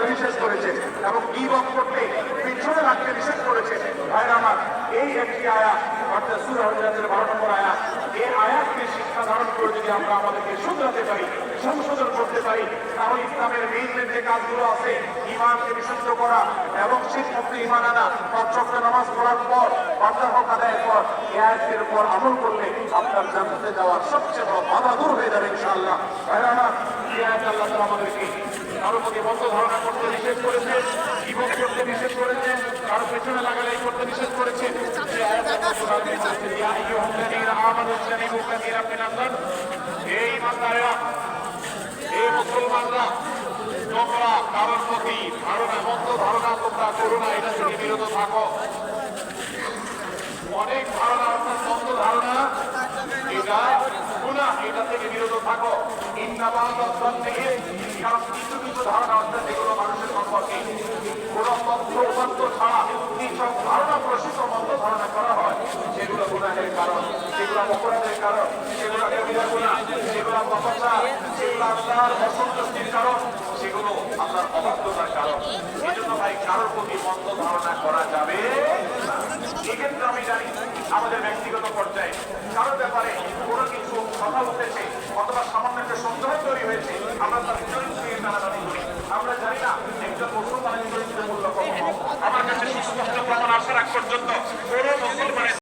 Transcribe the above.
নিষেধ করেছে এবং গীবত করতে পিছনে রাখতে নিষেধ করেছে। ভাইরা আমার, এই একটি আয়াত অর্থাৎ সূরা হুজুরাতের 12 নম্বর আয়াত, এই আয়াতকে শিক্ষা ধারণ করে যদি আমরা আমাদেরকে শুধরাতে পারি, সংশোধন করতে পারি, তাহলে ইসলামের মেইন যে কাজগুলো আছে, ঈমানকে বিশুদ্ধ করা এবং শিরমুক্ত ঈমান আনা, ৫ ওয়াক্ত নামাজ পড়ার পর, পাঁচটা হক আদায়ের পর এই আয়াতের উপর আমল করলে আপনার জান্নাতে যাওয়ার সবচেয়ে বড় বাধা দূর হয়ে যাবে ইনশাআল্লাহ। ভাইরা আমার, এই আয়াত আল্লাহ তাআলা আমাদেরকে কারো প্রতি মন্দ ধারণা করতে নিষেধ করেছে, জীবন করতে নিষেধ করেছে, কারো পেছনে লাগালাই করতে নিষেধ করেছে। এই ইমানদারেরা, এই মুসলমানরা, তোমরা কারোর প্রতি ধারণা, মন্দ ধারণা তোমরা করো না, এটা থেকে বিরত থাকো। অনেক ধারণা অর্থাৎ মন্দ ধারণা, এটা গুনাহ, এটা থেকে বিরত থাকো। থেকে কারণ কিছু কিছু ধারণা অর্থাৎ যেগুলো মানুষের সম্পর্কে কোন তথ্য উপাত্ত ছাড়া এইসব ধারণা প্রসিদ্ধ মন্দ ধারণা করা হয়, সেগুলো গুনাহের কারণ, সেগুলো অপরাধের কারণ, সেগুলো কবিরা গুনাহ, সেগুলো পাপাচার, সেগুলো আল্লাহর অসন্তুষ্টির কারণ, সেগুলো আল্লাহর অবাধ্যতার কারণ। এই জন্য ভাই, কারোর প্রতি মন্দ ধারণা করা যাবে। এক্ষেত্রে আমি জানি আমাদের ব্যক্তিগত পর্যায়ে কারোর ব্যাপারে